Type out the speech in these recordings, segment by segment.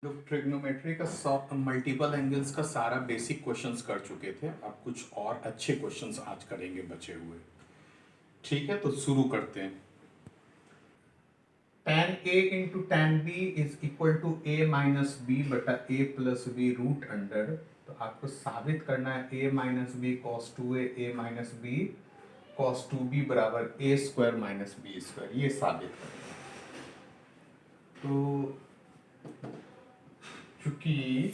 लोग ट्रिग्नोमेट्री का multiple angles का सारा बेसिक क्वेश्चंस कर चुके थे। अब कुछ और अच्छे क्वेश्चंस आज करेंगे बचे हुए। ठीक है, तो शुरू करते हैं। tan a into tan b is equal to a minus B बटा a plus B root under. तो आपको साबित करना है a minus B cos two a minus B cos two B बराबर a square minus B square, ये साबित करना है। तो चूंकि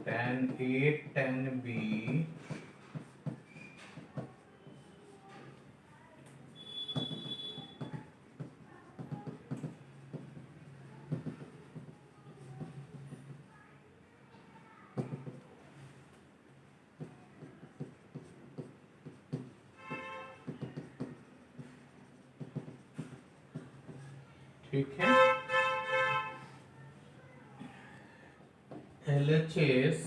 tan a tan b ठीक है, LHS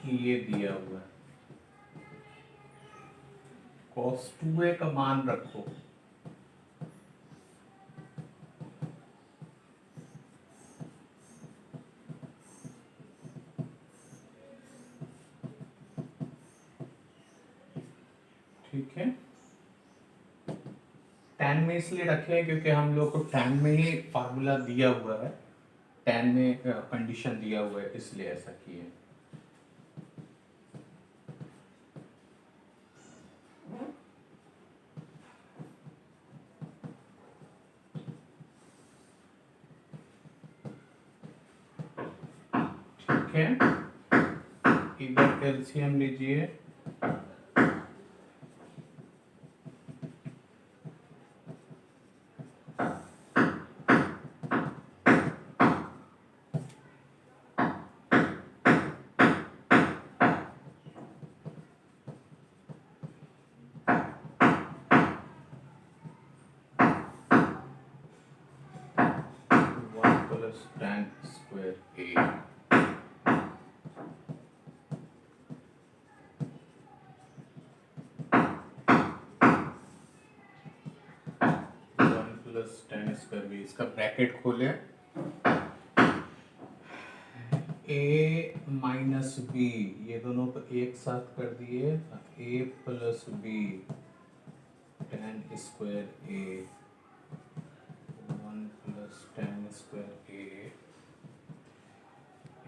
ये दिया हुआ है। cos 2a का मान रखो। ठीक है, tan में इसलिए रखे हैं क्योंकि हम लोग को tan में ही फार्मूला दिया हुआ है, tan में कंडीशन दिया हुआ है, इसलिए ऐसा किए। ठीक है, इधर एलसीएम लीजिए। One plus tan square a plus tan square B, इसका ब्रैकेट खोले। a माइनस बी, ये दोनों को एक साथ कर दिए, a plus B tan square a, one plus tan square a,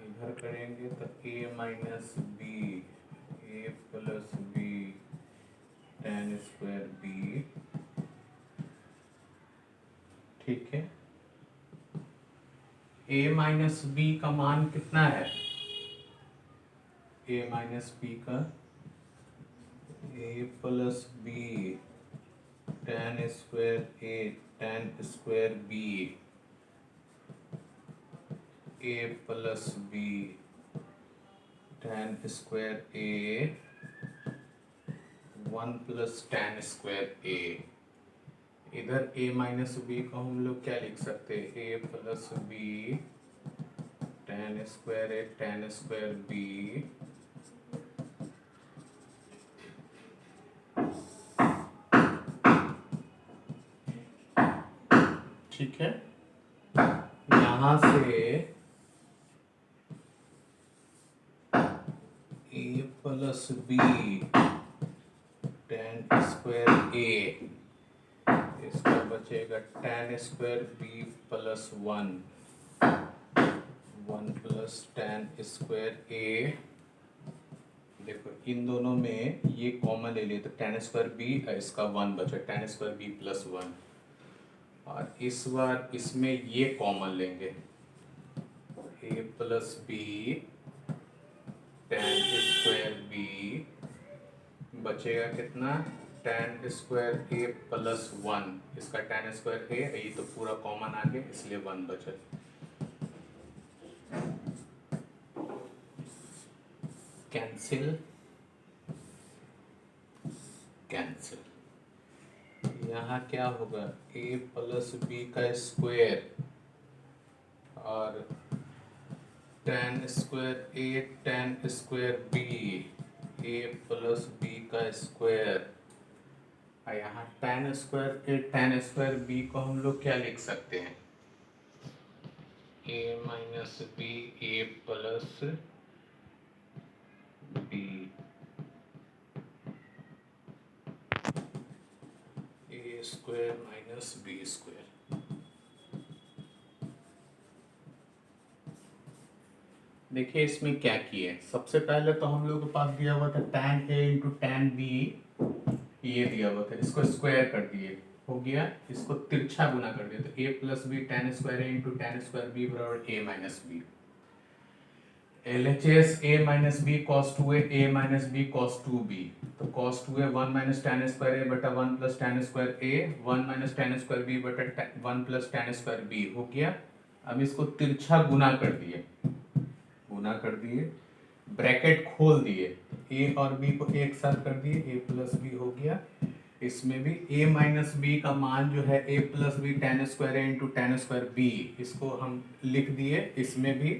इधर करेंगे तो a minus B, a plus B tan square B. ठीक है, a माइनस बी का मान कितना है? a माइनस बी का a plus B tan square a tan square B, a plus B tan square a, one plus tan square a। इधर a minus B को हम लोग क्या लिख सकते हैं? a plus B tan square a tan square B ठीक है, यहां से a plus B tan square a, इसका बचेगा tan square B plus one, one plus tan square a। देखो इन दोनों में ये कॉमन ले लिए तो tan स्क्वायर बी, इसका वन बचा tan square B plus one, और इस बार इसमें ये कॉमन लेंगे, a plus B tan square B, बचेगा कितना? tan square a plus one, इसका tan स्क्वायर a, ये तो पूरा कॉमन आ गया इसलिए वन बचा। कैंसिल कैंसिल, यहाँ क्या होगा? a प्लस बी का स्क्वायर और tan square a tan square b, a plus B का स्क्वायर और यहाँ tan स्क्वायर बी को हम लोग क्या लिख सकते हैं, ए माइनस बी ए प्लस बी, ए स्क्वायर माइनस बी स्क्वायर। देखिए इसमें क्या किए, सबसे पहले तो हम लोग के पास दिया हुआ था tan a into tan B, ये दिया हुआ था, इसको स्क्वायर कर दिए, हो गया, इसको तिरछा गुना कर दिया, तो a plus B tan square A into tan square B बराबर a minus B. LHS a minus B cos 2a a minus B cos 2b, तो cos 2a 1 minus tan square A बटा 1 plus tan square A 1 minus tan square B बटा 1 plus tan square B, हो गया। अब इसको तिरछा गुना कर दिए, गुना कर दिए, ब्रैकेट खोल दिए, ए और बी को एक साथ कर दिए, ए प्लस बी हो गया। इसमें भी a माइनस बी का मान जो है a plus B tan square A into tan square B, इसको हम लिख दिए। इसमें भी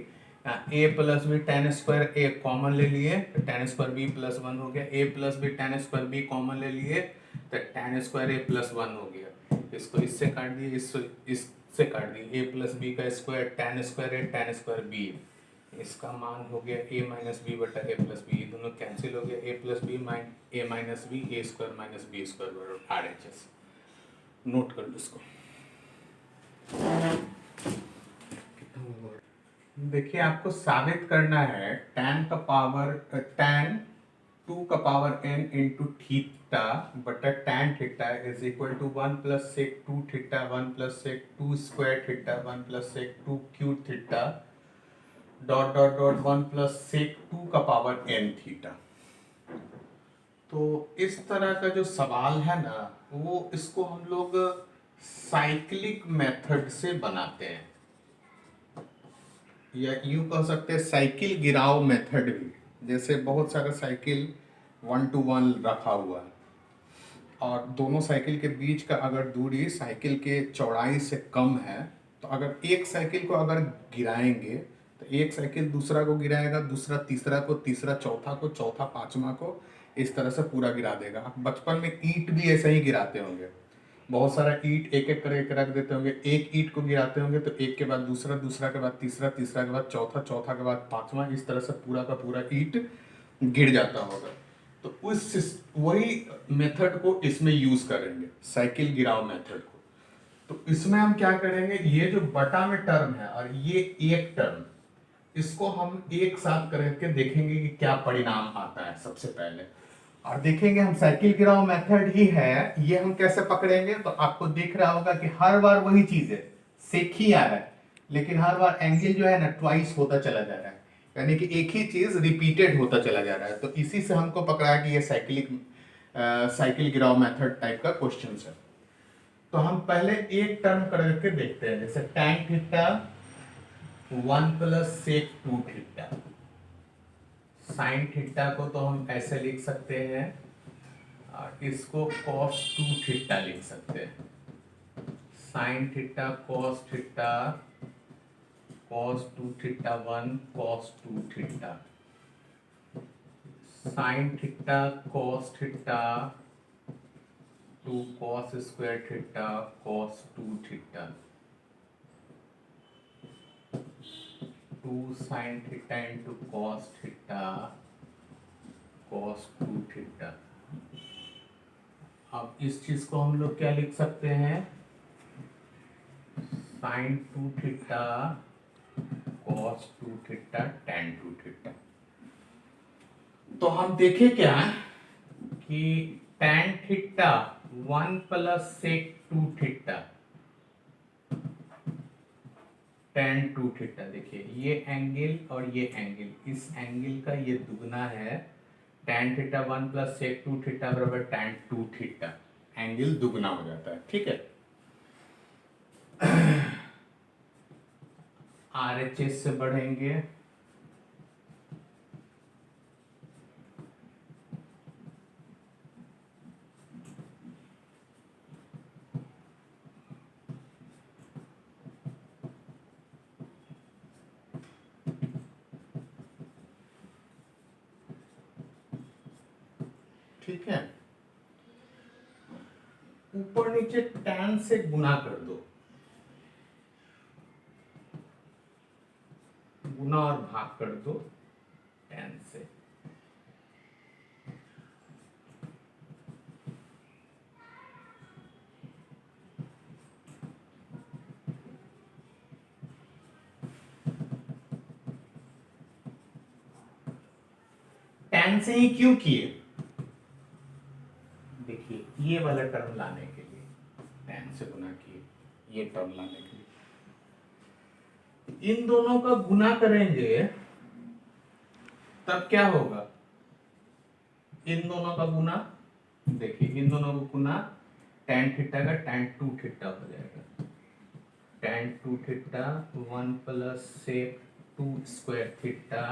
a plus B tan square A common ले लिए, तो tan square B plus one हो गया, a plus B tan square B common ले लिए, तो tan square A plus one हो गया। इसको इससे काट दिए, इससे काट दिए, a प्लस बी का स्क्वायर टैन स्क्वायर ए टैन स्क्वायर बी, इसका मान हो गया a माइनस बी बटा ए प्लस बी, ये दोनों कैंसिल हो गया, ए प्लस बी ए माइनस बी ए स्क्वायर माइनस बी स्क्वायर बराबर RHS। नोट कर लो इसको। देखिए आपको साबित करना है tan का पावर tan 2 का पावर n इंटू थीटा बटा tan theta is equal to 1 plus sec 2 theta 1 plus sec 2 square theta 1 plus sec 2 cube theta dot dot dot 1 plus sec 2 का पावर n थीटा। तो इस तरह का जो सवाल है ना, वो इसको हम लोग साइक्लिक मेथड से बनाते हैं, या यूं कह सकते हैं साइकिल गिराव मेथड भी। जैसे बहुत सारा साइकिल 1 to 1 रखा हुआ है, और दोनों साइकिल के बीच का अगर दूरी साइकिल के चौड़ाई से कम है, तो अगर एक साइकिल को अगर गिराएंगे, तो एक साइकिल दूसरा को गिराएगा, दूसरा तीसरा को, तीसरा चौथा को, चौथा पांचवा को, इस तरह से पूरा गिरा देगा। आप बचपन में ईंट भी ऐसे ही गिराते होंगे, बहुत सारा ईंट एक एक करके रख देते होंगे, एक ईंट को गिराते होंगे तो एक के बाद दूसरा, दूसरा के बाद तीसरा, तीसरा के बाद चौथा, चौथा के बाद पांचवा, इस तरह से पूरा का पूरा ईंट गिर जाता होगा। तो उस वही मेथड को इसमें यूज करेंगे, साइकिल गिराव मेथड को। तो इसमें हम क्या करेंगे, ये जो बटा में टर्म है और ये एक टर्म, इसको हम एक साथ करके देखेंगे कि क्या परिणाम आता है सबसे पहले, और देखेंगे हम साइकिल गिराव मेथड ही है ये, हम कैसे पकड़ेंगे। तो आपको दिख रहा होगा कि हर बार वही चीज है, सेक ही आ रहा है, लेकिन हर बार एंगल जो है ना ट्वाइस होता चला जा रहा है, यानी कि एक ही चीज रिपीटेड होता चला जा रहा है। तो इसी से हमको पकड़ा है कि ये साइकिल गिराव मेथड टाइप का क्वेश्चन है। तो हम पहले एक टर्म करके देखते हैं, जैसे tan theta 1 plus sec 2 theta, sine theta को तो हम ऐसे लिख सकते हैं, और इसको cos 2 थीटा लिख सकते हैं। Sine theta cos theta cos 2 theta 1 cos 2 theta, sine theta cos theta 2 cos square theta cos 2 theta, 2 sin theta into cos theta cos 2 theta. अब इस चीज को हम लोग क्या लिख सकते हैं, sin 2 theta cos 2 theta tan 2 theta. तो हम देखें क्या कि tan theta 1 plus sec 2 theta tan 2 theta, देखिए ये एंगल और ये एंगल, इस एंगल का ये दुगना है, tan theta 1 plus sec 2 theta बराबर tan 2 थीटा, एंगल दुगना हो जाता है, ठीक है। RHS से बढ़ेंगे, ठीक है। ऊपर नीचे tan से गुना कर दो, गुना और भाग कर दो tan से। tan से ही क्यों किए? देखिए ये वाला टर्म लाने के लिए tan से गुना किए, ये टर्म लाने के लिए। इन दोनों का गुना करेंगे तब क्या होगा? इन दोनों का गुना, देखिए इन दोनों का गुना tan थीटा का tan 2 थीटा हो जाएगा। tan 2 theta 1 plus sec 2 square theta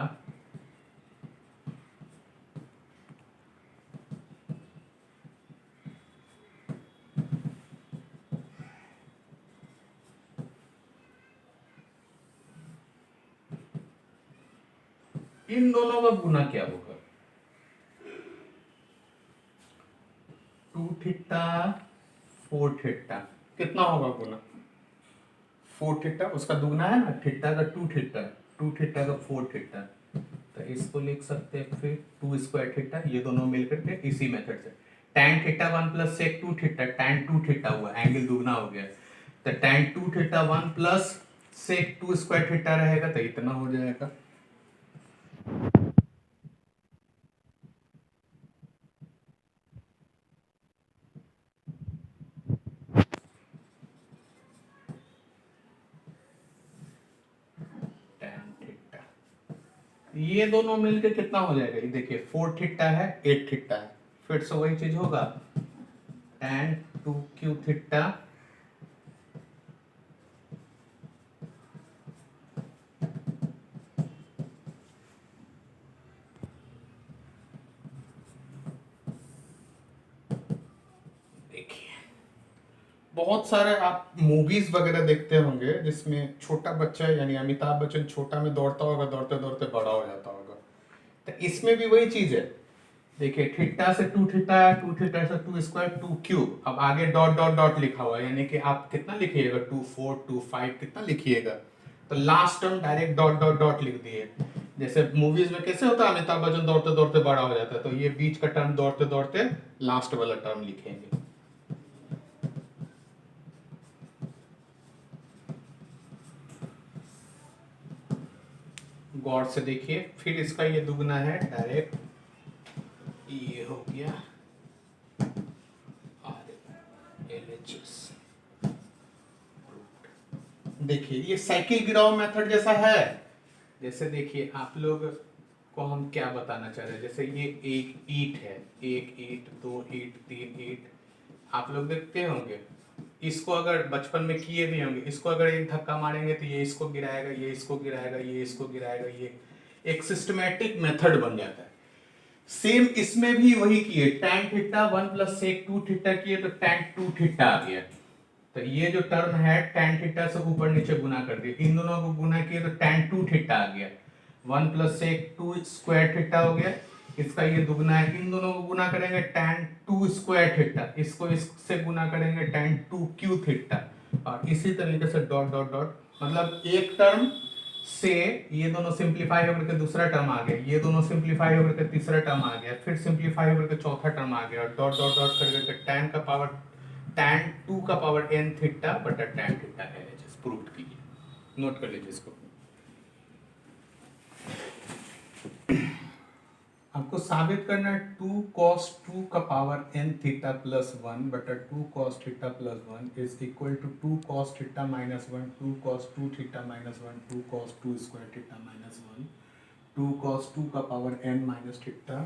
इन दोनों का गुना क्या होगा? 2 थीटा 4 थीटा कितना होगा गुना? 4 थीटा, उसका दुगना है ना, थीटा का 2 थीटा, 2 थीटा का 4 थीटा, तो इसको लिख सकते हैं फिर 2 स्क्वायर थीटा, ये दोनों मिलकर के इसी मेथड से tan theta 1 plus sec 2 theta tan 2 theta हुआ, एंगल दुगना हो गया, तो tan 2 theta 1 plus sec 2 square theta रहेगा, तो इतना हो जाएगा। ये दोनों मिलकर कितना हो जाएगा? ये देखिए 4 थीटा है 8 थीटा है, फिर से वही चीज होगा tan 2 क्यूब थीटा बहुत सारे आप मूवीज वगैरह देखते होंगे जिसमें छोटा बच्चा यानी अमिताभ बच्चन छोटा में दौड़ता होगा, दौड़ते दौड़ते बड़ा हो जाता होगा, तो इसमें भी वही चीज है। देखिए थीटा से 2 थीटा, 2 थीटा से 2 स्क्वायर 2 क्यूब, अब आगे डॉट डॉट डॉट लिखा हुआ है, यानी कि आप कितना लिखिएगा 2 4 2 5 कितना लिखिएगा, तो last term direct dot dot dot लिख दिए। जैसे मूवीज में कैसे होता है अमिताभ बच्चन दौड़ते दौड़ते बड़ा हो जाता है, तो ये बीच का टर्म दौड़ते दौड़ते लास्ट वाला टर्म लिखेंगे। गौर से देखिए, फिर इसका ये दुगना है डायरेक्ट, ये हो गया RLHS। देखिए ये साइकिल गिराव मेथड जैसा है। जैसे देखिए आप लोग को हम क्या बताना चाह रहे हैं, जैसे ये एक ईंट है, एक ईंट, दो ईंट, तीन ईंट, आप लोग देखते होंगे, इसको अगर बचपन में किए भी होंगे, इसको अगर एक धक्का मारेंगे तो ये इसको गिराएगा, ये इसको गिराएगा, ये इसको गिराएगा, ये एक सिस्टमैटिक मेथड बन जाता है। सेम इसमें भी वही किए, tan theta 1 plus sec 2 theta किए तो tan 2 थीटा आ गया, तो ये जो टर्म है tan थीटा से ऊपर नीचे गुना कर दिए, इन दोनों को गुना किए तो tan 2 थीटा आ गया, 1 प्लस sec 2 स्क्वायर थीटा हो गया, इसका ये दुगना है, इन दोनों को गुना करेंगे tan 2 स्क्वायर थीटा, इसको इससे गुना करेंगे tan 2 क्यू थीटा, और इसी तरीके से डॉट डॉट डॉट, मतलब एक टर्म से ये दोनों सिंप्लीफाई होकर के दूसरा टर्म आ गया, ये दोनों सिंप्लीफाई होकर के तीसरा टर्म आ गया, फिर सिंप्लीफाई होकर के चौथा टर्म आ गया, डॉट डॉट डॉट करके tan का पावर tan 2 का पावर n थीटा बटा tan थीटा LHS प्रूव कीजिए। नोट कर लीजिए इसको। आपको साबित करना है 2 cos 2 का पावर n थीटा प्लस 1 बटा 2 cos theta plus 1 is equal to 2 cos theta minus 1, 2 cos 2 theta minus 1, 2 cos 2 square theta minus 1, 2 cos 2 का पावर n माइनस थीटा,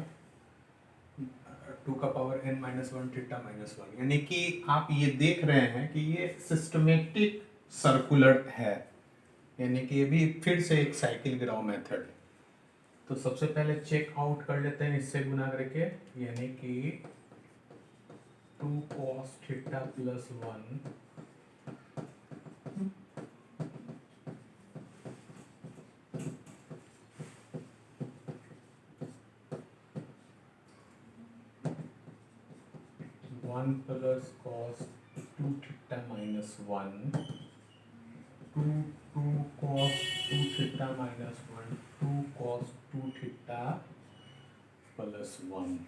2 का power n minus 1 theta minus 1, यानी कि आप ये देख रहे हैं कि ये सिस्टमेटिक सर्कुलर है, यानी कि ये भी फिर से एक साइकिल गिराव मेथड। तो सबसे पहले चेक आउट कर लेते हैं इससे गुना करके, यानी कि 2 cos theta plus 1 1 plus cos cos 2 theta minus 1, 2 cos 2 theta minus 1, 2 cos 2 theta plus 1,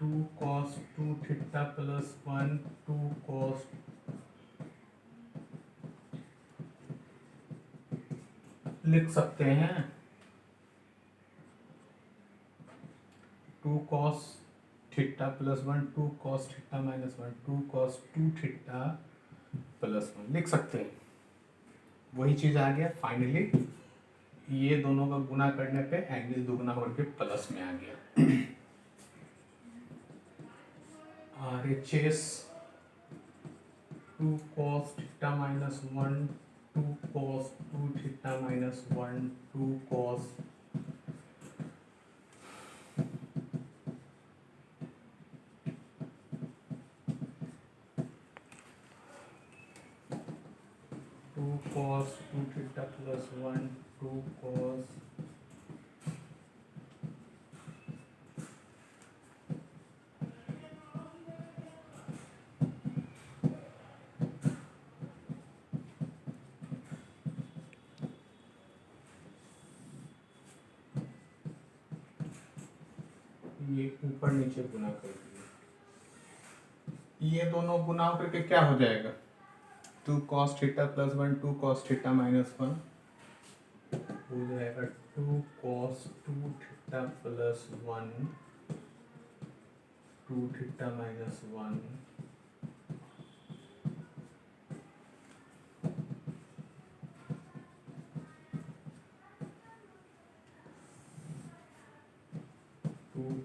2 cos 2 theta plus 1, 2 cos लिख सकते हैं 2 cos theta plus 1, 2 cos theta minus 1, 2 cos 2 theta plus 1 लिख सकते हैं। वही चीज आ गया फाइनली, ये दोनों का गुना करने पे एंगल दुगना होकर प्लस में आ गया। RHS 2 cos theta minus 1, 2 cos 2 theta minus 1, 2 cos 2 cos 2 theta plus 1, 2 cos ये ऊपर नीचे गुना कर दिया, ये दोनों गुना करके क्या हो जाएगा 2 cos theta plus 1, 2 cos theta minus 1 हो जाएगा 2 cos 2 theta plus 1, 2 theta minus 1,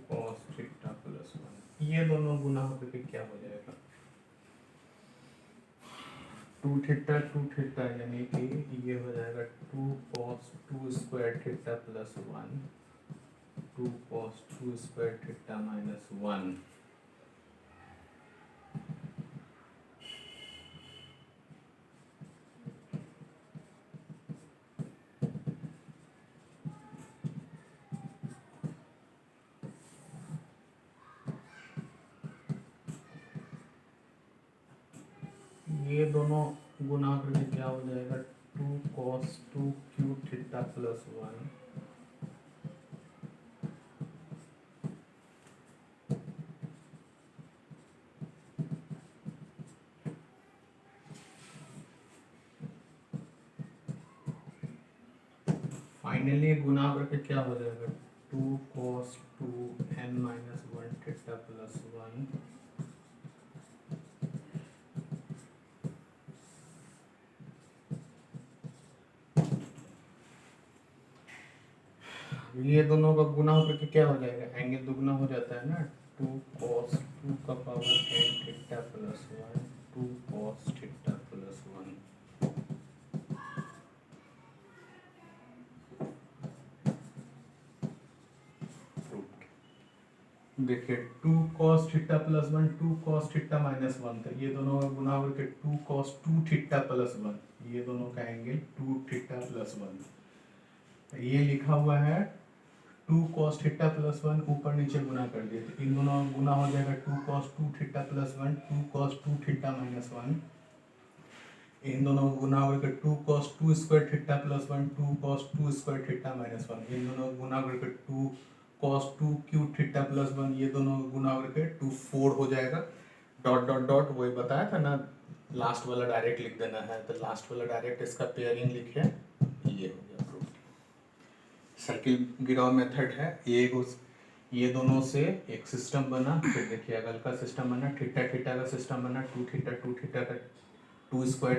cos theta plus 1, ये दोनों गुना होकर के क्या हो जाएगा 2 थीटा यानी कि ये हो जाएगा 2 cos 2 square theta plus 1, 2 cos 2 square theta minus 1, ये दोनों गुना करके क्या हो जाएगा 2 cos 2 cube theta plus 1, finally गुना करके क्या हो जाएगा 2 cos 2 n minus 1 theta plus 1, ये दोनों का गुना होकर के क्या हो जाएगा एंगल दुगना हो जाता है ना 2 cos 2 का power n theta plus 1, 2 cos theta plus 1, देखिए 2 cos theta plus 1, 2 cos theta minus 1 था, ये दोनों का गुना होकर के 2 cos 2 थीटा प्लस 1, ये दोनों का एंगल 2 थीटा प्लस 1, ये लिखा हुआ है 2 cos थीटा प्लस 1 ऊपर नीचे गुना कर दिए तो इन दोनों गुना हो जाएगा 2 cos 2 theta plus 1, 2 cos 2 theta minus 1, इन दोनों गुना करके 2 cos 2 square theta plus 1, 2 cos 2 square theta minus 1, इन दोनों गुना करके 2 cos 2 क्यूब थीटा प्लस 1, ये दोनों गुना करके 2 4 हो जाएगा, डॉट डॉट डॉट वही बताया था ना, लास्ट वाला डायरेक्ट लिख देना है, तो लास्ट वाला डायरेक्ट इसका पेयरिंग लिखे, ये हो गया प्रूफ। सर्किल गिराव मेथड है, ये दोनों से एक सिस्टम बना, फिर देखिए अगल का सिस्टम बना, थीटा थीटा का सिस्टम बना, 2 थीटा का 2 स्क्वायर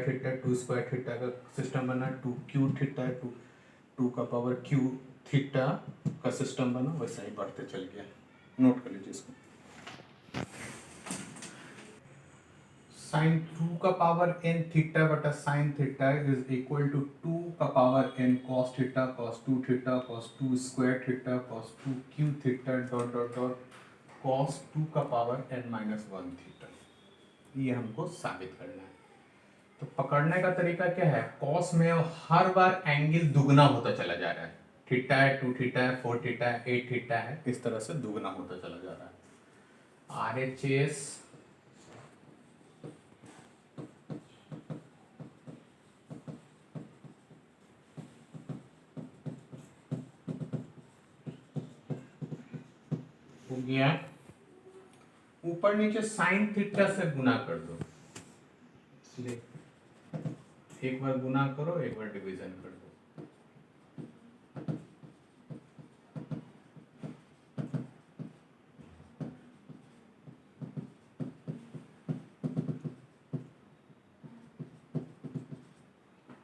थीटा का सिस्टम बना, 2 क्यू थीटा 2 का पावर क्यू थीटा का सिस्टम बना, वैसा ही बढ़ते चल गया, नोट कर लीजिए इसको। साइन 2 का पावर n थीटा बटा sine theta is equal to 2 का power n cos theta cos 2 theta cos 2 square theta cos 2 cube theta dot dot dot cos 2 का पावर n माइनस 1 थीटा, ये हमको साबित करना है। तो पकड़ने का तरीका क्या है, cos में हर बार एंगल दुगना होता चला जा रहा है, थीटा है 2 थीटा है 4 थीटा है 8 थीटा है, इस तरह से दुगना होता चला जा रहा है। RHS हो गया, ऊपर नीचे साइन थीटा से गुना कर दो, इसलिए एक बार गुना करो, एक बार डिवीजन कर दो।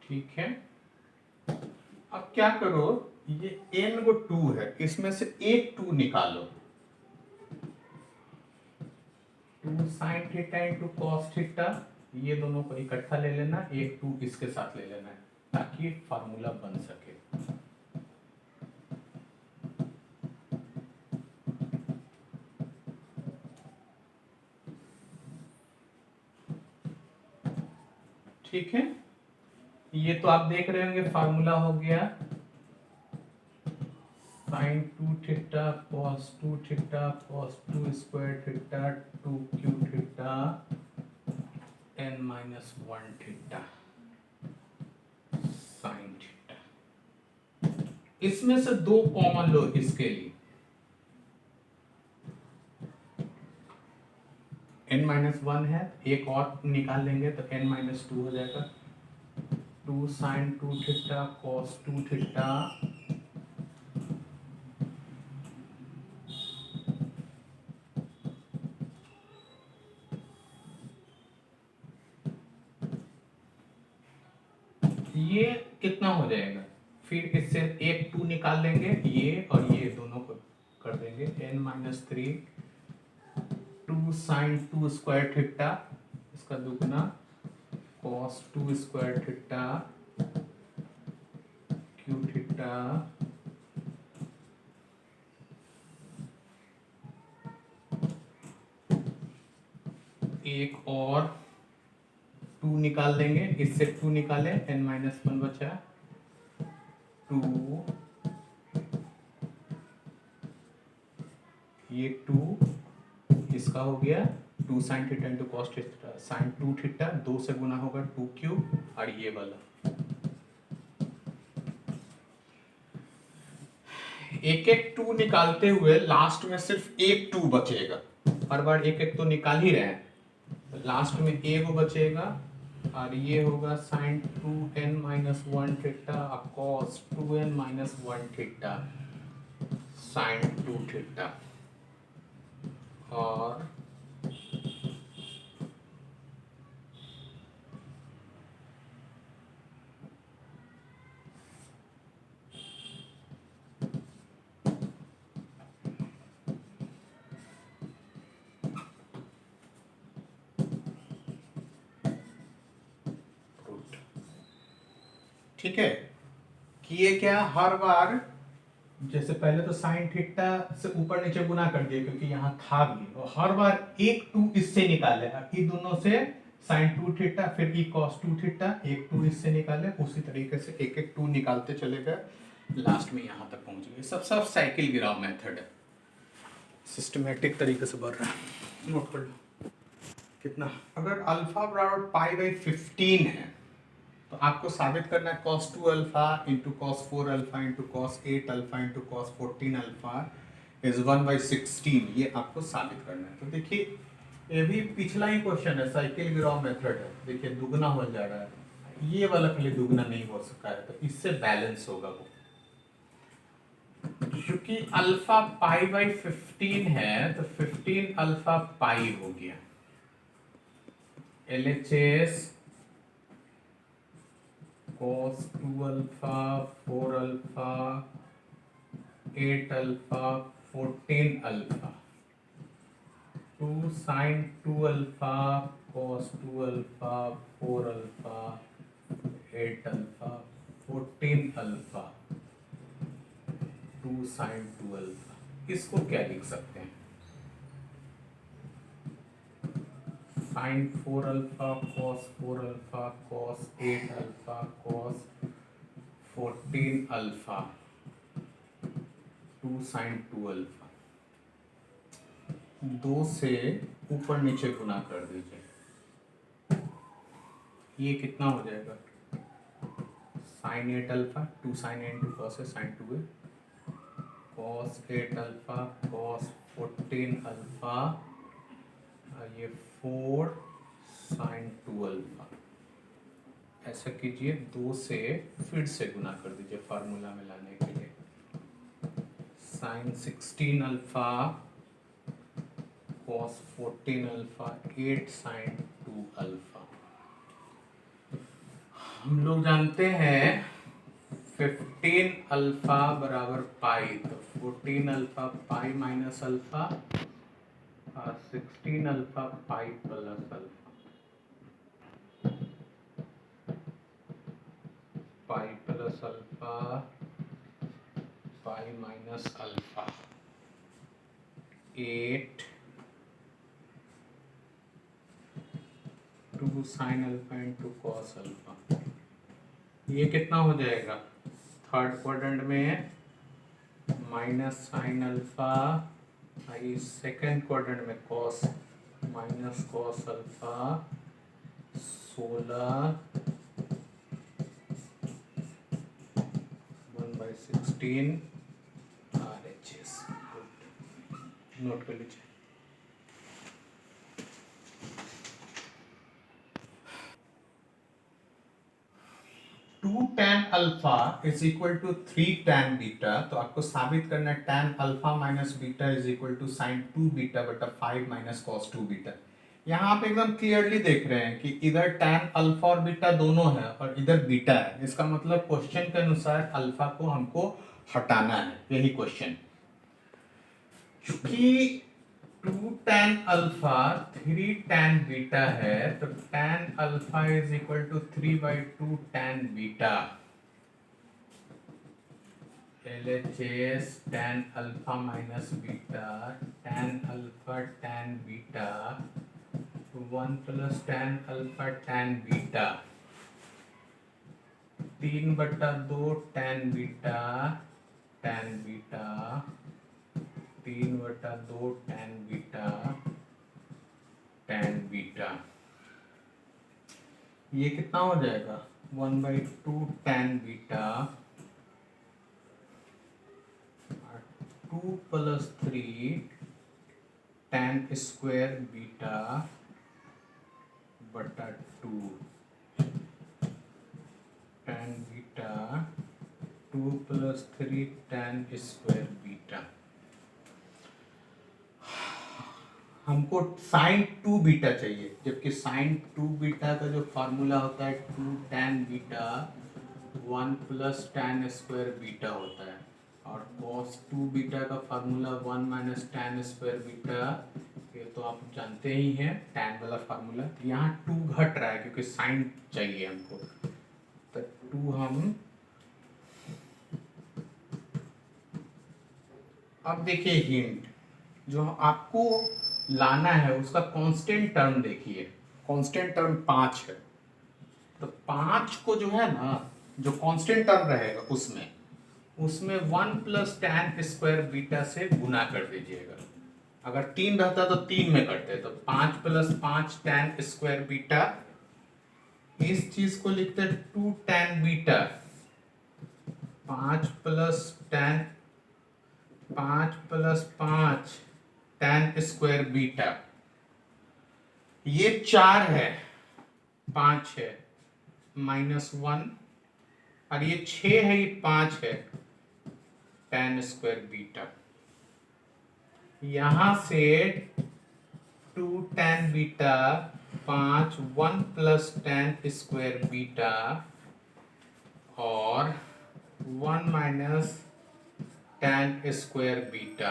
ठीक है, अब क्या करो, ये n को 2 है, इसमें से एक 2 निकालो, 2 sine theta into cos theta, ये दोनों को इकट्ठा ले लेना, एक 2 इसके साथ ले लेना है ताकि फार्मूला बन सके। ठीक है, ये तो आप देख रहे होंगे फार्मूला हो गया sine 2 theta cos 2 theta cos 2 square theta 2 cube theta n minus 1 theta sine theta. इसमें से 2 कॉमन लो इसके लिए, n माइनस 1 है, एक और निकाल लेंगे तो n माइनस 2 हो जाएगा, 2 साइन 2 थीटा कॉस 2 थीटा ये कितना हो जाएगा, फिर इससे एक 2 निकाल लेंगे, ये और ये दोनों को कर देंगे, n minus 3 2 sine 2 square theta, इसका दुगना cos 2 square theta cube theta एक और 2 निकाल देंगे, इससे 2 निकाले, n माइनस 1 बचा, 2 ये 2 इसका हो गया 2 sine theta into cos theta sine 2 theta, 2 से गुना होगा 2 क्यूब, और ये वाला एक एक 2 निकालते हुए लास्ट में सिर्फ एक 2 बचेगा, हर बार एक एक तो निकाल ही रहे हैं, लास्ट में एक बचेगा, और ये होगा sine 2n minus 1 theta cos 2n minus 1 theta sine 2 theta, और ठीक है, किए क्या, हर बार जैसे पहले तो साइन थीटा से ऊपर नीचे गुना कर दिए क्योंकि यहाँ था भी, और हर बार एक 2 इससे निकाले, ये दोनों से साइन 2 थीटा, फिर ई कॉस 2 थीटा, एक 2 इससे निकाले, उसी तरीके से एक एक 2 निकालते चले गए, लास्ट में यहाँ तक पहुंच गए। सब साइकिल गिराव मेथड है, सिस्टमेटिक तरीके से बढ़ रहा है, नोट कर लो। कितना, अगर अल्फा बराबर पाई बाई 15 है तो आपको साबित करना है cos 2 alpha into cos 4 alpha into cos 8 alpha into cos 14 alpha is 1/16, ये आपको साबित करना है। तो देखिए ये भी पिछला ही क्वेश्चन है, साइकिल गिराव मेथड है, देखिए दुगना हो जा रहा है, ये वाला खाली दुगना नहीं हो सका है, तो इससे बैलेंस होगा वो, क्योंकि अल्फा पाई बाई 15 है तो 15 अल्फा पाई हो गया, LHS cos 2 alpha 4 alpha 8 alpha 14 alpha 2 sine 2 alpha cos 2 alpha 4 alpha 8 alpha 14 alpha 2 sine 2 alpha, इसको क्या लिख सकते हैं, sine 4 alpha cos 4 alpha cos 8 alpha cos 14 alpha 2 sine 2 alpha, 2 से ऊपर नीचे गुना कर दीजिए। ये कितना हो जाएगा? Sign 8 alpha, 2 sign A into cos A sign 2 A, cos 8 alpha cos 14 alpha, ये 4 साइन 2 अल्फा। ऐसा कीजिए, 2 से फिर से गुना कर दीजिए फार्मूला में लाने के लिए। Sine 16 alpha cos 14 alpha 8 sine 2 alpha. हम लोग जानते हैं 15 अल्फा बराबर पाई, तो 14 अल्फा पाई माइनस अल्फा और 16 alpha pi plus alpha, pi plus alpha pi minus alpha 8 2 sine alpha into cos alpha. ये कितना हो जाएगा? थर्ड क्वाड्रेंट में माइनस साइन अल्फा, ये सेकेंड क्वाड्रेंट में cos minus cos alpha 16 1/16 RHS। Note कर लीजिए। Two tan alpha is equal to 3 tan beta, तो आपको साबित करना है tan alpha minus beta is equal to sine 2 beta बटा 5 माइनस कॉस 2 बीटा। यहाँ आप एकदम क्लियरली देख रहे हैं कि इधर टैन अल्फा और बीटा दोनों है और इधर बीटा है। इसका मतलब क्वेश्चन के अनुसार अल्फा को हमको हटाना है, यही क्वेश्चन। चूंकि 2 टैन अल्फा 3 टैन बीटा है, तो tan alpha is equal to 3/2 tan beta. LHS tan alpha minus beta, tan alpha tan beta 1 plus tan alpha tan beta 3/2 tan beta tan beta 3/2 tan beta tan beta. ये कितना हो जाएगा? 1/2 tan beta 2 plus 3 tan square beta बटा 2 tan beta 2 plus 3 tan square beta. हमको sine 2 beta चाहिए, जबकि sign 2 beta का जो फार्मूला होता है 2 tan beta 1 plus tan square beta होता है, और cos 2 बीटा का formula 1 minus tan square beta, ये तो आप जानते ही हैं tan वाला फार्मूला। यहाँ 2 घट रहा है क्योंकि साइन चाहिए हमको, तो 2 हम अब देखिए हिंट जो आपको लाना है उसका कांस्टेंट टर्म देखिए। कांस्टेंट टर्म 5 है, तो 5 को जो है ना, जो कांस्टेंट टर्म रहेगा उसमें 1 प्लस टैन स्क्वायर बीटा से गुना कर दीजिएगा। अगर 3 रहता तो 3 में करते, तो 5 प्लस 5 टैन स्क्वायर बीटा, इस चीज को लिखते 2 tan beta 5 plus 5 tan square beta. ये 4 है, 5 है -1, और ये 6 है, ये 5 है tan स्क्वायर बीटा। यहां से 2 tan beta 5 1 plus tan square beta और 1 माइनस tan स्क्वायर बीटा।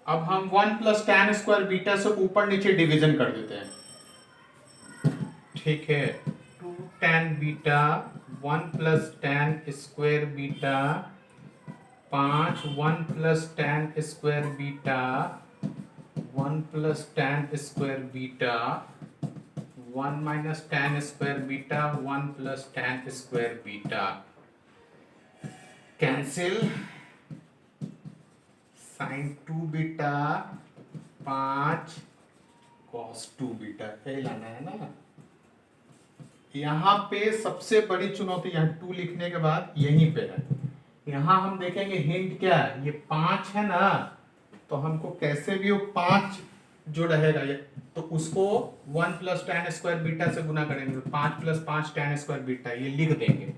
अब हम 1 प्लस tan स्क्वायर बीटा से ऊपर नीचे डिवीजन कर देते हैं, ठीक है। 2 tan beta 1 plus tan square beta 5 1 plus tan square beta 1 plus tan square beta 1 minus tan square beta 1 plus tan square beta, cancel sign 2 beta 5 cos 2 beta यही लाना है ना। यहाँ पे सबसे बड़ी चुनौती यहाँ 2 लिखने के बाद यहीं पे है। यहाँ हम देखेंगे हिंट क्या है, ये 5 है ना, तो हमको कैसे भी वो 5 जो रहेगा ये, तो उसको 1 प्लस tan स्क्वायर बीटा से गुना करेंगे, तो 5 प्लस 5 tan स्क्वायर बीटा ये लिख देंगे।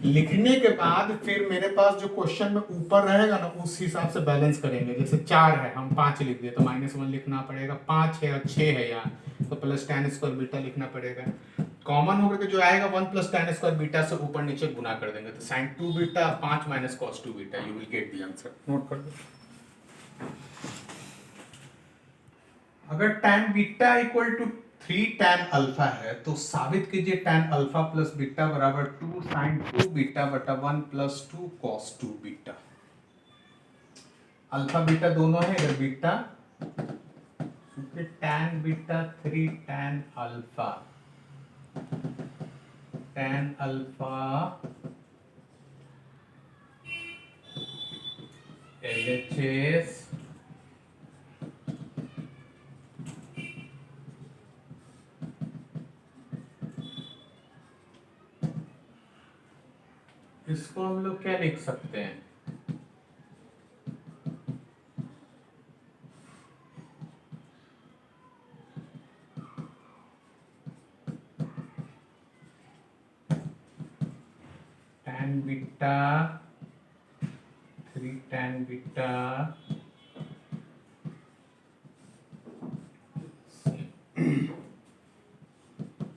लिखने के बाद फिर मेरे पास जो क्वेश्चन में ऊपर रहेगा ना उस हिसाब से बैलेंस करेंगे। जैसे 4 है हम 5 लिख दिए तो -1 लिखना पड़ेगा, 5 है और 6 है यहाँ तो प्लस tan स्क्वायर बीटा लिखना पड़ेगा। कॉमन होकर के जो आएगा 1 प्लस tan स्क्वायर बीटा से ऊपर नीचे गुना कर देंगे, तो sin 2 beta 5 minus cos 2 beta, you will get the answer. Note कर दो। अगर tan beta equal to 3 tan alpha है तो साबित कीजिए tan अल्फा प्लस बीटा बराबर 2 sin 2 बीटा बटा 1 plus 2 cos 2 beta. Alpha beta दोनों है, इधर बीटा, क्योंकि tan beta 3 tan alpha, tan alpha LHS इसको हम लोग क्या लिख सकते हैं, tan beta 3 tan beta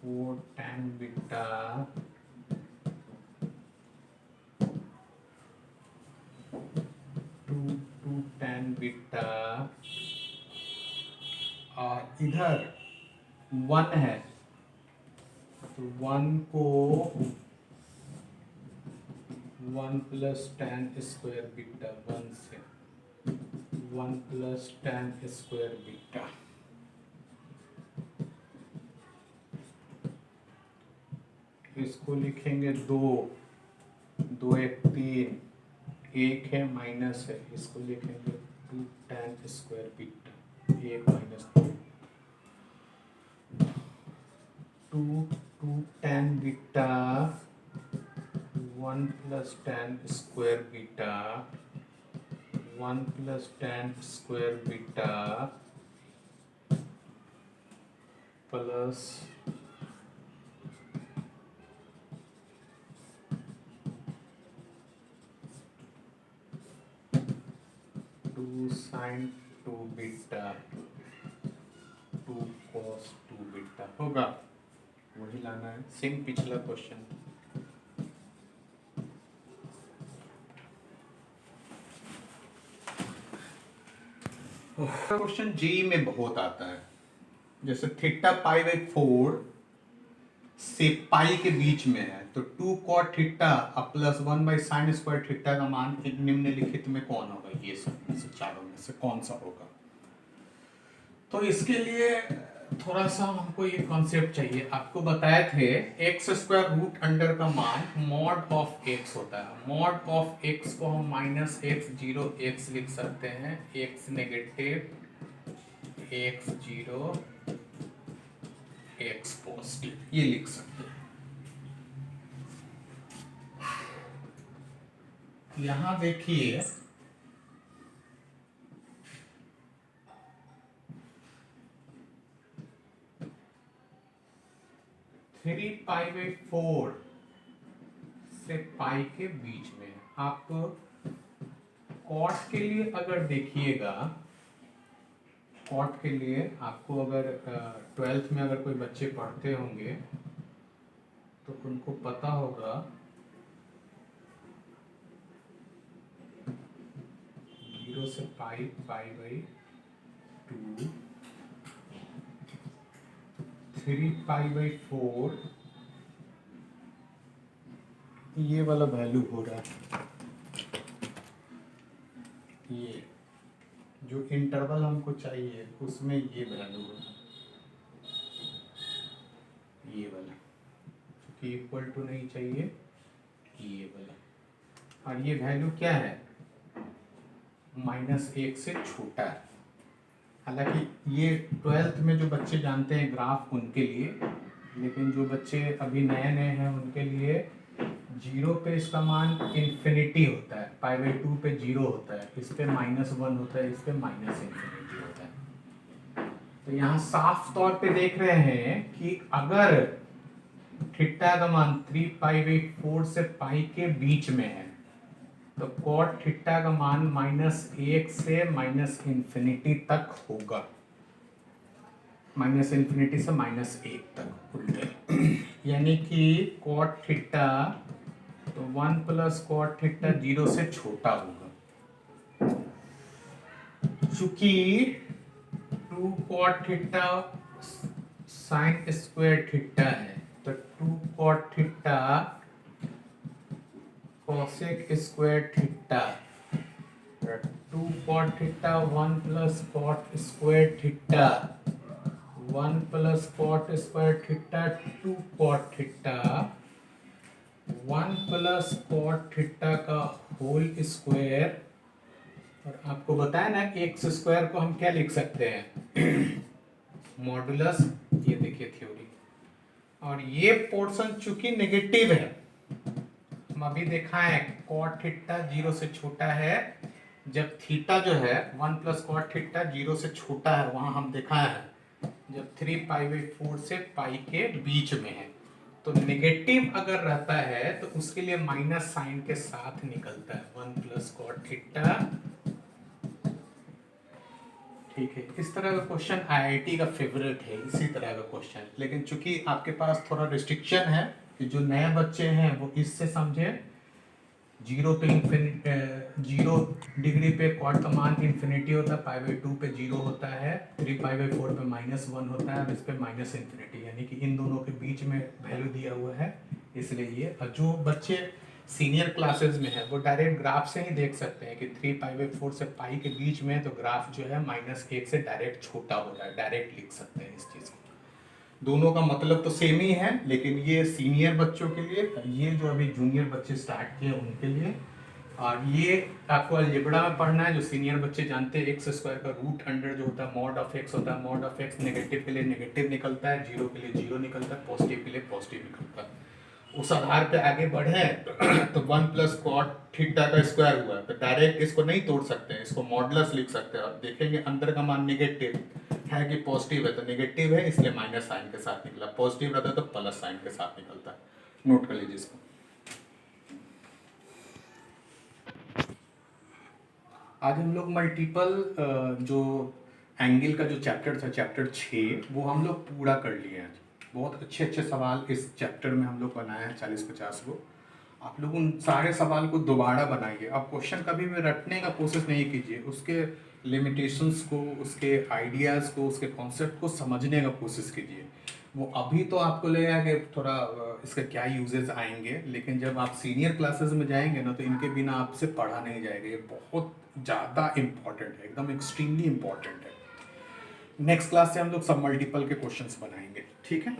4 tan beta 2 tan beta, और इधर 1 है तो 1 को 1 प्लस tan स्क्वायर बीटा 1 से 1 प्लस tan स्क्वायर बीटा, इसको लिखेंगे 2 2 1 3, 1 है माइनस है, इसको लिखेंगे 2 tan square beta, 1 minus 2 tan beta 1 plus tan square beta 1 plus tan square beta plus 2 sin 2 beta 2 cos 2 beta होगा, वही लाना है, सेम पिछला क्वेश्चन। क्वेश्चन जेई में बहुत आता है, जैसे थीटा पाई बाई 4 से पाई के बीच में है तो 2 cot theta plus 1 by sine square theta का मान निम्नलिखित में कौन होगा, ये सब में से चारों में से कौन सा होगा। तो इसके लिए थोड़ा सा हमको ये कॉन्सेप्ट चाहिए। आपको बताए थे एक्स स्क्वायर रूट अंडर का मान मॉड ऑफ एक्स होता है, मॉड ऑफ एक्स को हम माइनस एक्स जीरो एक्स लिख सकते हैं, x negative x zero x positive, ये लिख सकते हैं। यहां देखिए 3 पाई बाई 4 से पाई के बीच में आप कॉट के लिए अगर देखिएगा, कॉट के लिए आपको अगर 12th में अगर कोई बच्चे पढ़ते होंगे तो उनको पता होगा 0 से पाई पाई बाई 2 3 पाई बाई 4 ये वाला वैल्यू हो रहा है, ये जो इंटरवल हमको चाहिए उसमें ये वैल्यू हो रहा है, ये वाला, क्योंकि इक्वल टू नहीं चाहिए, ये वाला। और ये वैल्यू क्या है, -1 से छोटा है। हालांकि ये 12th में जो बच्चे जानते हैं ग्राफ उनके लिए, लेकिन जो बच्चे अभी नए नए हैं उनके लिए 0 पे इसका मान इन्फिनिटी होता है, π/2 पे 0 होता है, इस पे -1 होता है, इस पे -इन्फिनिटी होता है। तो यहाँ साफ तौर पे देख रहे हैं कि अगर थीटा का मान 3π/4 से पाई के बीच में है तो कॉट थीटा का मान -1 से -इन्फिनिटी तक होगा, -इन्फिनिटी से -1 तक उल्टे। यानी कि कॉट थीटा तो 1 प्लस कॉट थीटा 0 से छोटा होगा। चूंकि 2 cot theta sine square theta है तो 2 cot theta cosec square theta, 2 cot theta 1 plus cot square theta, 1 plus cot square theta 2 cot theta, 1 plus cot theta का होल स्क्वायर। और आपको बताया ना एक्स स्क्वायर को हम क्या लिख सकते हैं मॉडुलस, ये देखिए थ्योरी। और ये पोर्शन चूंकि नेगेटिव है, हम अभी देखा है कॉट थीटा 0 से छोटा है, जब थीटा जो है 1 प्लस कॉट थीटा 0 से छोटा है, वहां हम देखा है जब 3π/4 से पाई के बीच में है तो नेगेटिव अगर रहता है तो उसके लिए माइनस साइन के साथ निकलता है 1 प्लस कॉट थीटा। ठीक है, इस तरह का क्वेश्चन आईआईटी का फेवरेट है, इसी तरह का क्वेश्चन। लेकिन चूंकि आपके पास थोड़ा रिस्ट्रिक्शन है कि जो नए बच्चे हैं वो इससे समझे 0 पे 0 डिग्री पे कॉट का मान इन्फिनिटी होता है, π/2 पे 0 होता है, 3π/4 पे -1 होता है, और इस पे -इन्फिनिटी, यानी कि इन दोनों के बीच में वैल्यू दिया हुआ है। इसलिए ये जो बच्चे सीनियर क्लासेस में है वो डायरेक्ट ग्राफ से ही देख सकते हैं कि 3π/4 से पाई के बीच में तो ग्राफ जो है -1 से डायरेक्ट छोटा हो रहा है, डायरेक्ट लिख सकते हैं इस चीज़ को। दोनों का मतलब तो सेम ही है, लेकिन ये सीनियर बच्चों के लिए, ये जो अभी जूनियर बच्चे स्टार्ट किए उनके लिए। और ये आपको अलजेब्रा में पढ़ना है, जो सीनियर बच्चे जानते हैं एक्स स्क्वायर का रूट अंडर जो होता है मॉड ऑफ एक्स होता है, मॉड ऑफ एक्स नेगेटिव के लिए नेगेटिव निकलता है, 0 के लिए 0 निकलता है, पॉजिटिव के लिए पॉजिटिव निकलता है। उस आधार पे आगे बढ़े तो 1 प्लस कॉट थीटा का स्क्वायर हुआ है तो डायरेक्ट इसको नहीं तोड़ सकते हैं, इसको मॉडुलस लिख सकते हैं। और देखेंगे अंदर का मान नेगेटिव है कि पॉजिटिव है, तो नेगेटिव है इसलिए माइनस साइन के साथ निकला, पॉजिटिव रहता है तो प्लस साइन के साथ निकलता है। नोट कर लीजिए इसको। आज हम लोग मल्टीपल जो एंगल का जो चैप्टर था चैप्टर 6 वो हम लोग पूरा कर लिए हैं। बहुत अच्छे अच्छे सवाल इस चैप्टर में हम लोग बनाए हैं 40-50 को। आप लोग उन सारे सवाल को दोबारा बनाइए। आप क्वेश्चन कभी भी रटने का कोशिश नहीं कीजिए, उसके लिमिटेशंस को, उसके आइडियाज़ को, उसके कॉन्सेप्ट को समझने का कोशिश कीजिए। वो अभी तो आपको लगेगा कि थोड़ा इसका क्या यूजेस आएंगे, लेकिन जब आप सीनियर क्लासेस में जाएंगे ना तो इनके बिना आपसे पढ़ा नहीं जाएगा। ये बहुत ज़्यादा इम्पॉर्टेंट है, एकदम एक्सट्रीमली इम्पॉर्टेंट है। नेक्स्ट क्लास से हम लोग सब मल्टीपल के क्वेश्चंस बनाएंगे, ठीक है।